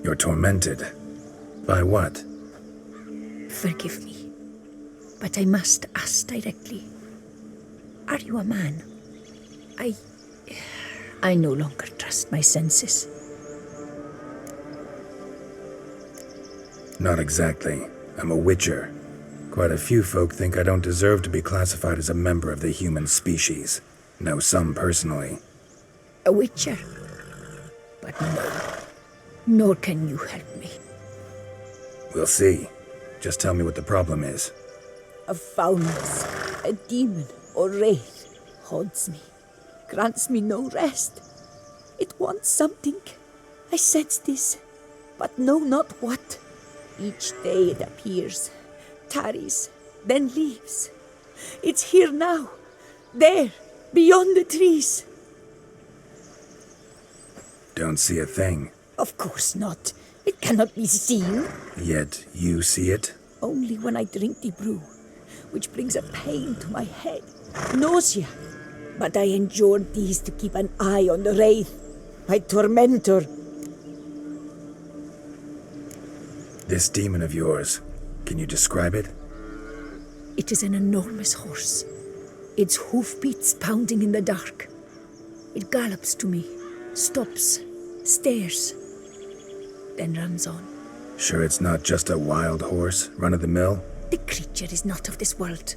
You're tormented. By what? Forgive me, but I must ask directly. Are you a man? I no longer trust my senses. Not exactly. I'm a witcher. Quite a few folk think I don't deserve to be classified as a member of the human species. Know some personally. A witcher? But no. Nor can you help me. We'll see. Just tell me what the problem is. A foulness, a demon or wraith haunts me, grants me no rest. It wants something. I sense this, but know not what. Each day it appears, tarries, then leaves. It's here now, there, beyond the trees. Don't see a thing. Of course not. It cannot be seen. Yet you see it? Only when I drink the brew, which brings a pain to my head, nausea. But I endured these to keep an eye on the wraith, my tormentor. This demon of yours, can you describe it? It is an enormous horse, its hoofbeats pounding in the dark. It gallops to me, stops, stares, then runs on. Sure it's not just a wild horse, run-of-the-mill? The creature is not of this world.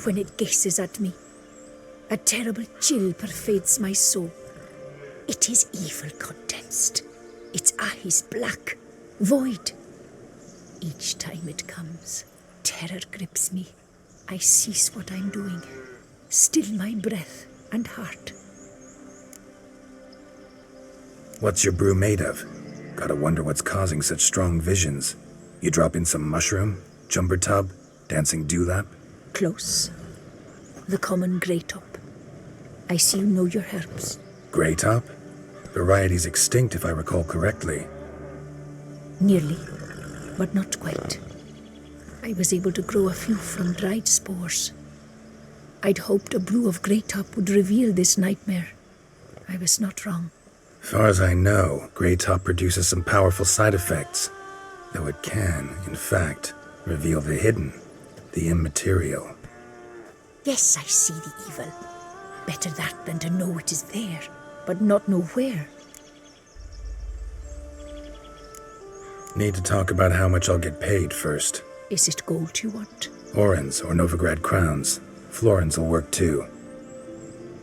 When it gazes at me, a terrible chill pervades my soul. It is evil condensed, its eyes black, void. Each time it comes, terror grips me. I cease what I'm doing, still my breath and heart. What's your brew made of? Gotta wonder what's causing such strong visions. You drop in some mushroom, jumper tub, dancing dewlap? Close. The common grey top. I see you know your herbs. Grey top? Variety's extinct if I recall correctly. Nearly, but not quite. I was able to grow a few from dried spores. I'd hoped a brew of grey top would reveal this nightmare. I was not wrong. Far as I know, grey top produces some powerful side effects, though it can, in fact, reveal the hidden, the immaterial. Yes, I see the evil. Better that than to know it is there, but not know where. Need to talk about how much I'll get paid first. Is it gold you want? Orens or Novigrad crowns. Florins will work too.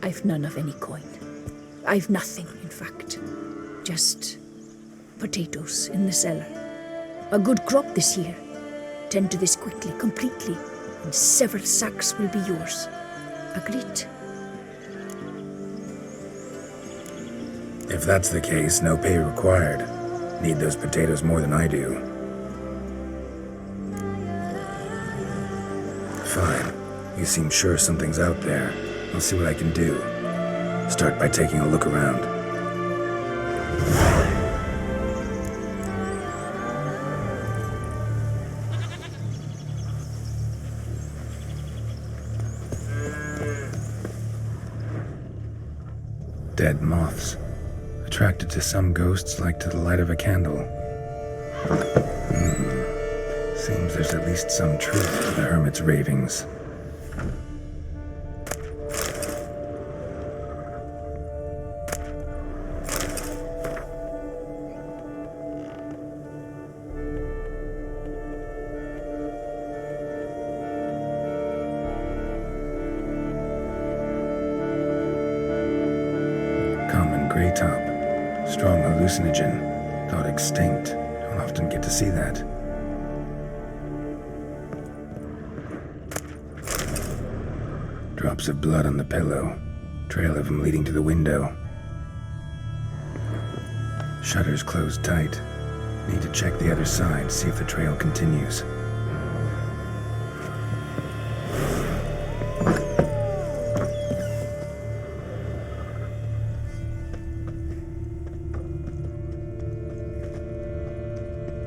I've none of any coin. I've nothing, in fact. Just potatoes in the cellar. A good crop this year. Tend to this quickly, completely, and several sacks will be yours. Agreed? If that's the case, no pay required. Need those potatoes more than I do. Fine. You seem sure something's out there. I'll see what I can do. Start by taking a look around. Dead moths. Attracted to some ghosts like to the light of a candle. Seems there's at least some truth to the hermit's ravings. Common grey top. Strong hallucinogen. Thought extinct. Don't often get to see that. Drops of blood on the pillow. Trail of them leading to the window. Shutters closed tight. Need to check the other side, see if the trail continues.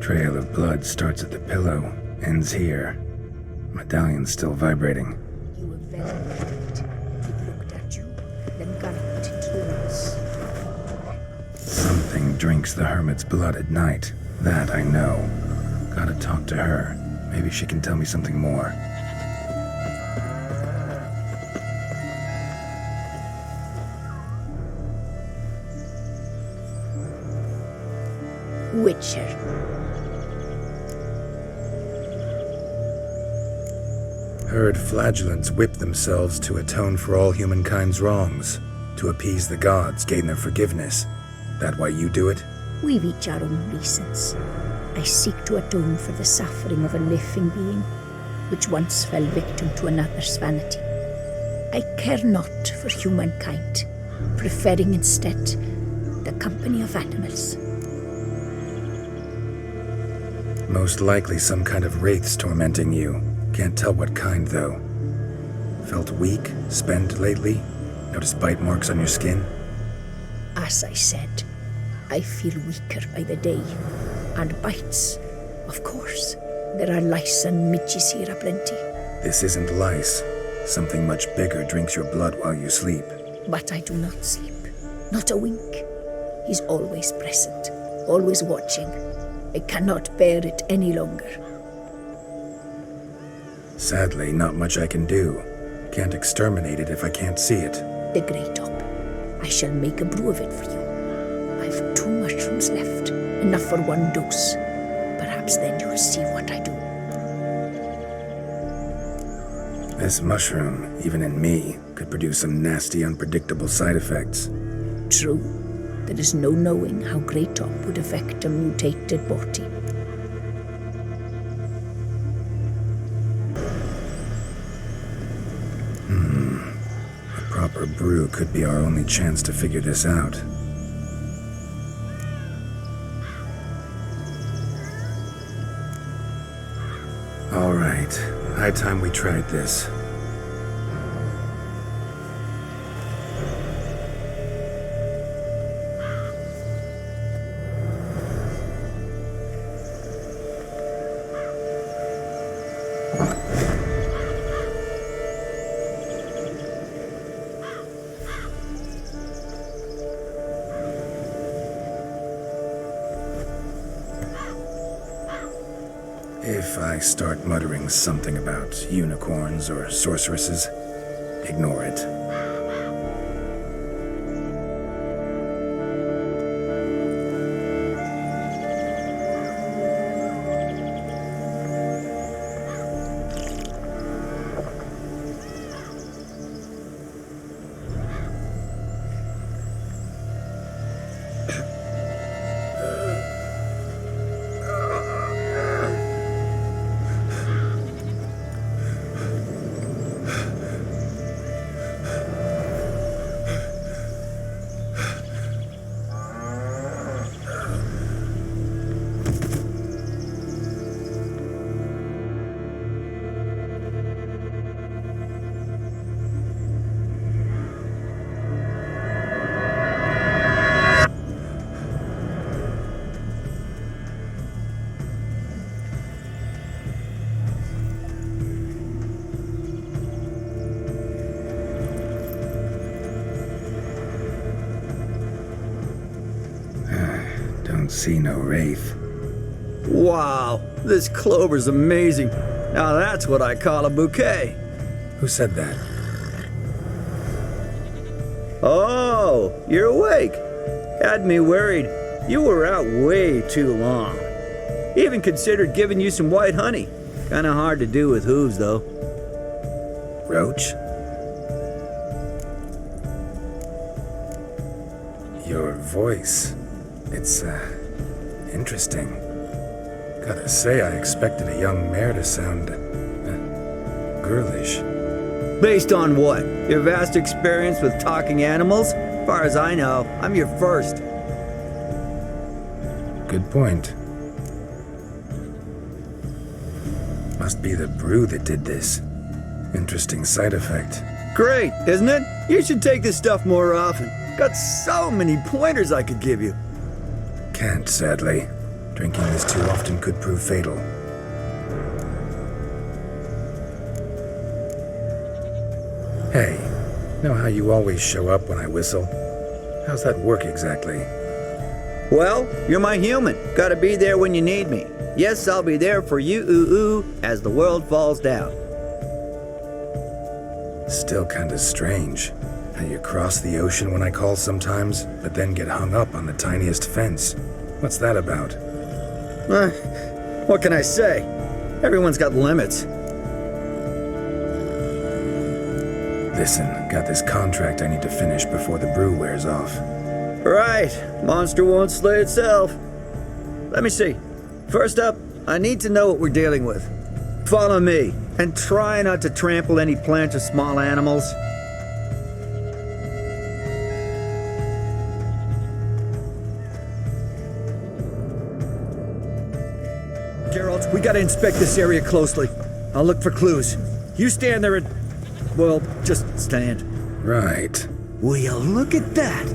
Trail of blood starts at the pillow, ends here. Medallion's still vibrating. You were very right. It looked at you, then galloped into the woods. Something Nothing drinks the hermit's blood at night. That I know. Gotta talk to her. Maybe she can tell me something more. Witcher. Heard flagellants whip themselves to atone for all humankind's wrongs, to appease the gods, gain their forgiveness. That why you do it? We've each our own reasons. I seek to atone for the suffering of a living being, which once fell victim to another's vanity. I care not for humankind, preferring instead the company of animals. Most likely some kind of wraiths tormenting you. Can't tell what kind, though. Felt weak, spent lately? Noticed bite marks on your skin? As I said, I feel weaker by the day. And bites, of course. There are lice and midges here aplenty. This isn't lice. Something much bigger drinks your blood while you sleep. But I do not sleep. Not a wink. He's always present, always watching. I cannot bear it any longer. Sadly, not much I can do. Can't exterminate it if I can't see it. The Grey Top. I shall make a brew of it for you. I've 2 mushrooms left, enough for 1 dose. Perhaps then you'll see what I do. This mushroom, even in me, could produce some nasty, unpredictable side effects. True. There is no knowing how Grey Top would affect a mutated body. A proper brew could be our only chance to figure this out. All right, high time we tried this. If I start muttering something about unicorns or sorceresses, ignore it. See no wraith. Wow, this clover's amazing. Now that's what I call a bouquet. Who said that? Oh, you're awake. Had me worried. You were out way too long. Even considered giving you some white honey. Kinda hard to do with hooves, though. Roach? Your voice. It's, interesting. Gotta say, I expected a young mare to sound, girlish. Based on what? Your vast experience with talking animals? Far as I know, I'm your first. Good point. Must be the brew that did this. Interesting side effect. Great, isn't it? You should take this stuff more often. Got so many pointers I could give you. Can't, sadly. Drinking this too often could prove fatal. Hey, know how you always show up when I whistle? How's that work exactly? Well, you're my human. Gotta be there when you need me. Yes, I'll be there for you, ooh, as the world falls down. Still kinda strange. How you cross the ocean when I call sometimes, but then get hung up on the tiniest fence. What's that about? What can I say? Everyone's got limits. Listen, got this contract I need to finish before the brew wears off. Right, monster won't slay itself. Let me see. First up, I need to know what we're dealing with. Follow me, and try not to trample any plants or small animals. Geralt, we gotta inspect this area closely. I'll look for clues. You stand there and, well, just stand. Right. Will you look at that?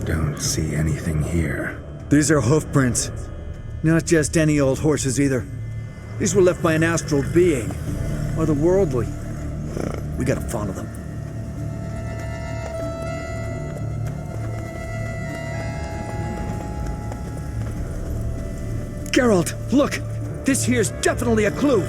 Don't see anything here. These are hoof prints. Not just any old horses either. These were left by an astral being, otherworldly. We gotta follow them. Geralt, look! This here's definitely a clue!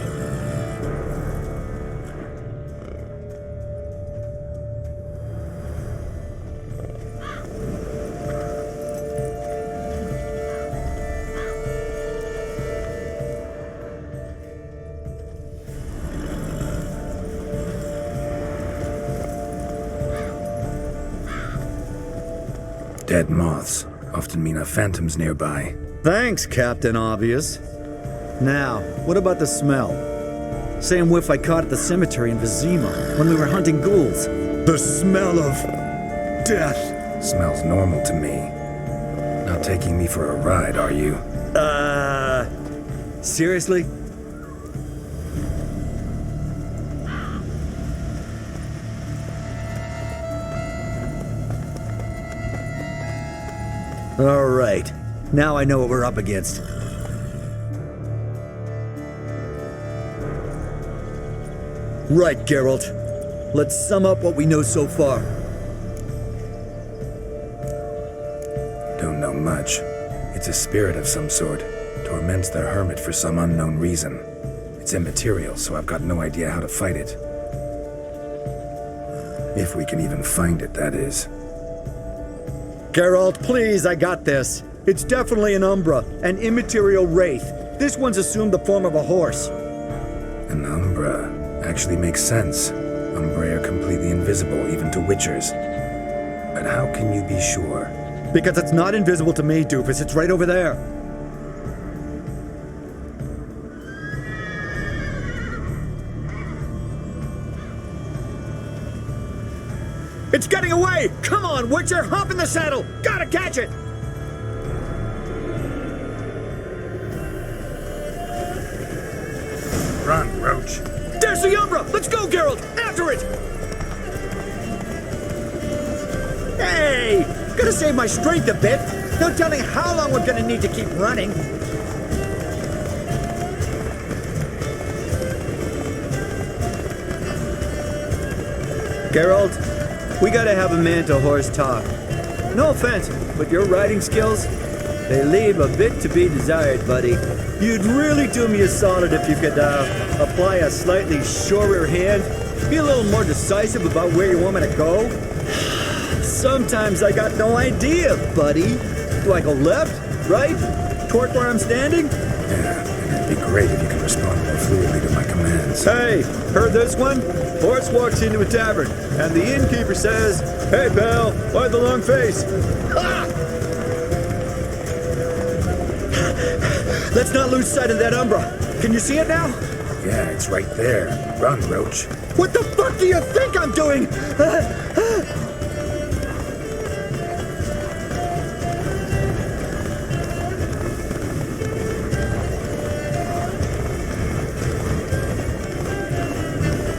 Dead moths often mean a phantom's nearby. Thanks, Captain Obvious. Now, what about the smell? Same whiff I caught at the cemetery in Vizima when we were hunting ghouls. The smell of death. Smells normal to me. Not taking me for a ride, are you? Seriously? All right. Now I know what we're up against. Right, Geralt. Let's sum up what we know so far. Don't know much. It's a spirit of some sort. Torments the hermit for some unknown reason. It's immaterial, so I've got no idea how to fight it. If we can even find it, that is. Geralt, please, I got this. It's definitely an Umbra, an immaterial wraith. This one's assumed the form of a horse. An Umbra actually makes sense. Umbrae are completely invisible, even to witchers. But how can you be sure? Because it's not invisible to me, doofus. It's right over there. It's getting away! Come on, Witcher! Hop in the saddle! Gotta catch it! Run, Roach. There's the Umbra! Let's go, Geralt! After it! Hey! Gotta save my strength a bit. No telling how long we're gonna need to keep running. Geralt, we gotta have a man-to-horse talk. No offense, but your riding skills, they leave a bit to be desired, buddy. You'd really do me a solid if you could apply a slightly surer hand. Be a little more decisive about where you want me to go. Sometimes I got no idea, buddy. Do I go left, right, toward where I'm standing? Yeah, and it'd be great if you could respond more fluidly to my commands. Hey, heard this one? Horse walks into a tavern, and the innkeeper says, "Hey, pal, why the long face?" Ah! Let's not lose sight of that Umbra. Can you see it now? Yeah, it's right there. Run, Roach. What the fuck do you think I'm doing? As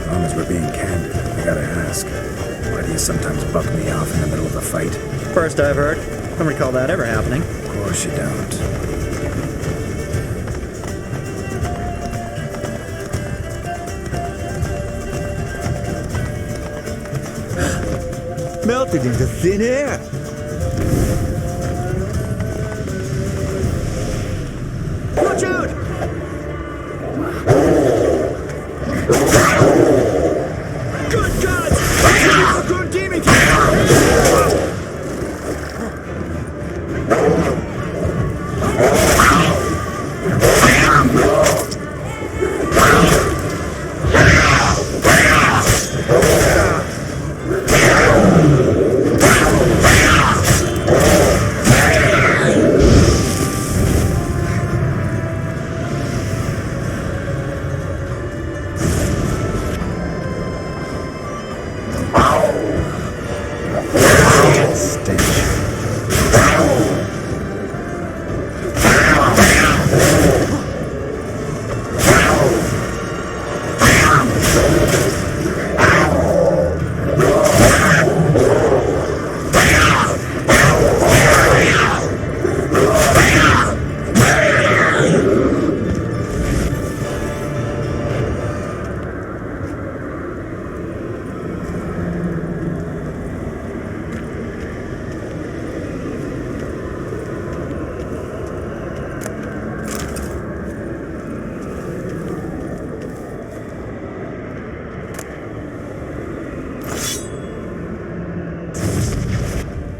long as we're being candid, I gotta ask. Why do you sometimes buck me off in the middle of a fight? First I've heard. Don't recall that ever happening. Of course you don't. melted into thin air. Watch out! Good God! Good demon!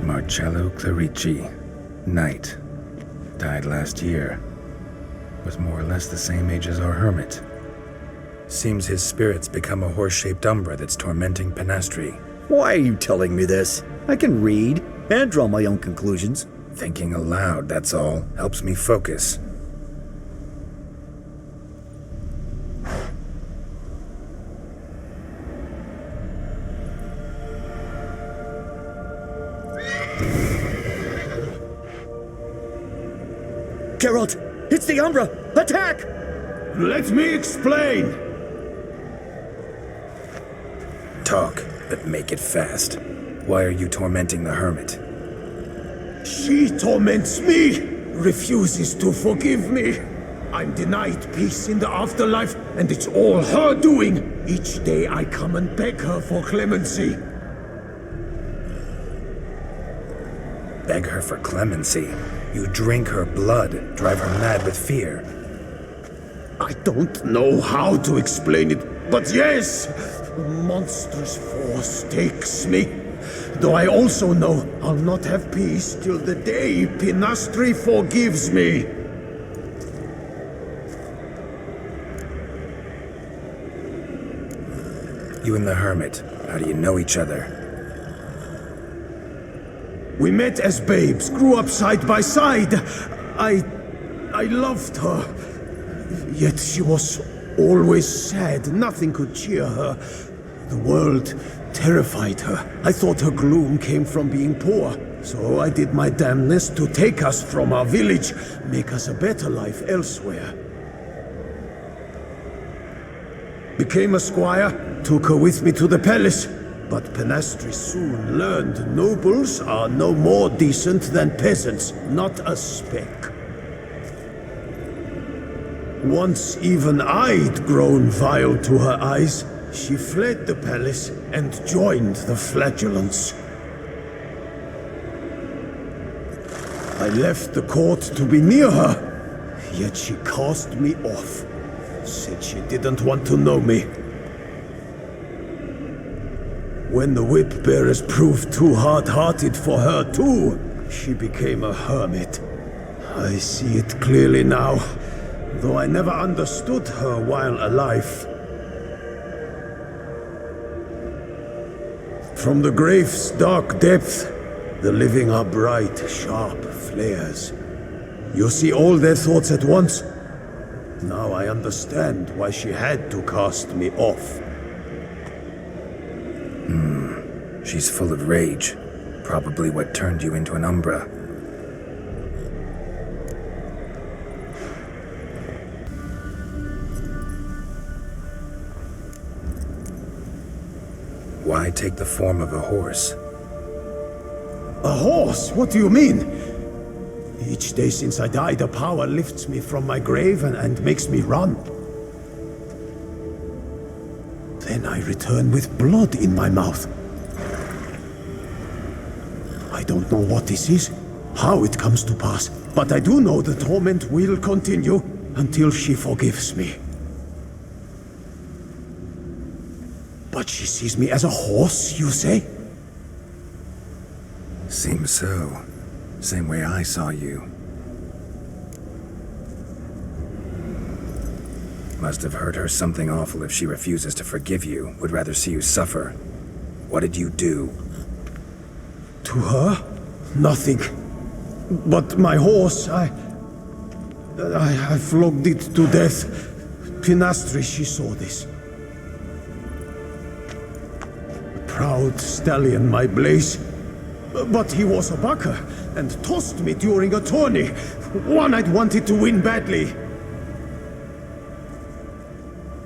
Marcello Clarici, Knight. Died last year. Was more or less the same age as our hermit. Seems his spirit's become a horse-shaped umbra that's tormenting Penastri. Why are you telling me this? I can read and draw my own conclusions. Thinking aloud, that's all. Helps me focus. Geralt, it's the Umbra! Attack! Let me explain! Talk, but make it fast. Why are you tormenting the hermit? She torments me, refuses to forgive me. I'm denied peace in the afterlife, and it's all her doing. Each day I come and beg her for clemency. Beg her for clemency? You drink her blood, drive her mad with fear. I don't know how to explain it, but yes, a monstrous force takes me. Though I also know I'll not have peace till the day Penastri forgives me. You and the hermit, how do you know each other? We met as babes, grew up side by side. I loved her. Yet she was always sad. Nothing could cheer her. The world terrified her. I thought her gloom came from being poor. So I did my damnedest to take us from our village, make us a better life elsewhere. Became a squire, took her with me to the palace. But Penastri soon learned nobles are no more decent than peasants, not a speck. Once even I'd grown vile to her eyes, she fled the palace and joined the flagellants. I left the court to be near her, yet she cast me off. Said she didn't want to know me. When the whip-bearers proved too hard-hearted for her too, she became a hermit. I see it clearly now, though I never understood her while alive. From the grave's dark depth, the living are bright, sharp flares. You see all their thoughts at once. Now I understand why she had to cast me off. She's full of rage. Probably what turned you into an Umbra. Why take the form of a horse? A horse? What do you mean? Each day since I died, a power lifts me from my grave and makes me run. Then I return with blood in my mouth. don't know what this is, how it comes to pass, but I do know the torment will continue until she forgives me. But she sees me as a horse, you say? Seems so. Same way I saw you. Must have hurt her something awful if she refuses to forgive you, would rather see you suffer. What did you do? To her? Nothing. But my horse, I flogged it to death. Pinastri, she saw this. Proud stallion, my Blaze. But he was a bucker, and tossed me during a tourney. One I'd wanted to win badly.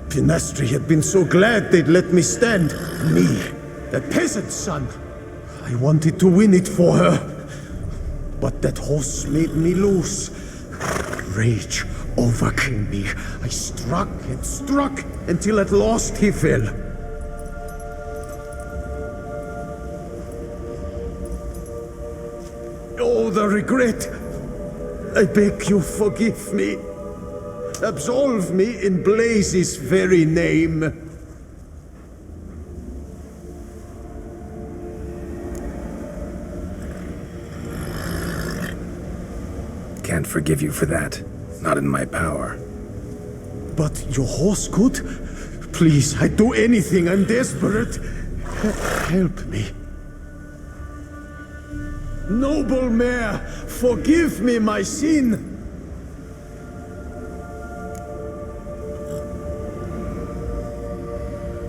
Pinastri had been so glad they'd let me stand. Me, the peasant's son. I wanted to win it for her. But that horse made me lose. Rage overcame me. I struck and struck until at last he fell. Oh, the regret. I beg you, forgive me. Absolve me in Blaze's very name. Can't forgive you for that. Not in my power. But your horse could? Please, I'd do anything. I'm desperate. Help me. Noble mare, forgive me my sin.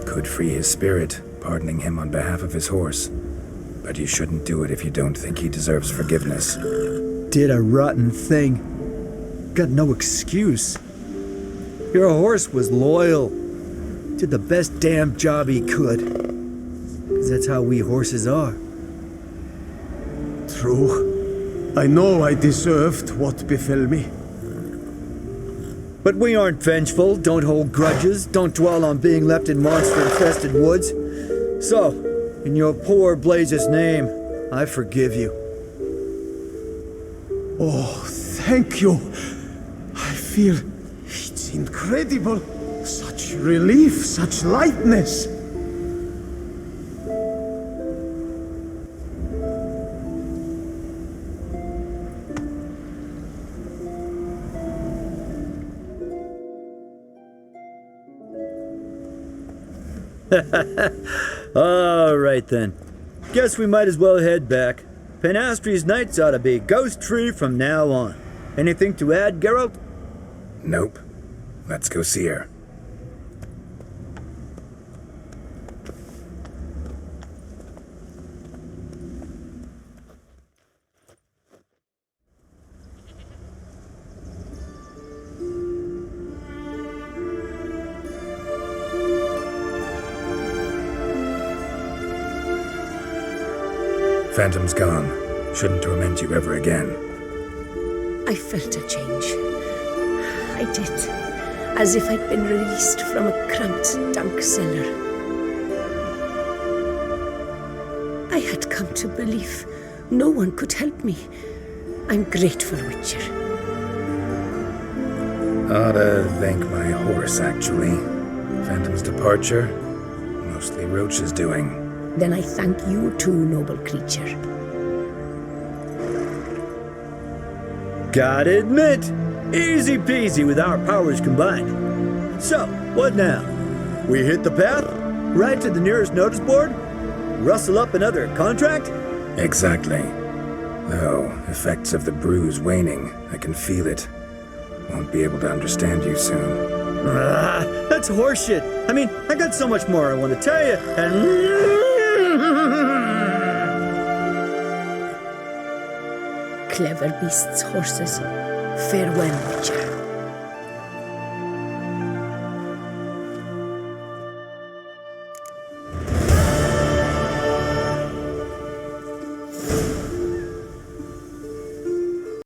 Could free his spirit, pardoning him on behalf of his horse. But you shouldn't do it if you don't think he deserves forgiveness. Did a rotten thing. Got no excuse. Your horse was loyal. Did the best damn job he could. 'Cause that's how we horses are. True. I know I deserved what befell me. But we aren't vengeful, don't hold grudges, don't dwell on being left in monster-infested woods. So, in your poor Blaze's name, I forgive you. Oh, thank you. I feel it's incredible. Such relief, such lightness. All right then. Guess we might as well head back. Panastri's nights ought to be ghost-free from now on. Anything to add, Geralt? Nope. Let's go see her. Phantom's gone. Shouldn't torment you ever again. I felt a change. I did. As if I'd been released from a cramped, dank cellar. I had come to believe no one could help me. I'm grateful, Witcher. Ought to thank my horse, actually. Phantom's departure, mostly Roach's doing. Then I thank you too, noble creature. Gotta admit, easy peasy with our powers combined. So, what now? We hit the path? Right to the nearest notice board? Rustle up another contract? Exactly. Though, effects of the bruise waning. I can feel it. Won't be able to understand you soon. That's horseshit. I mean, I got so much more I want to tell you, and... Clever beasts, horses. Farewell, Witcher.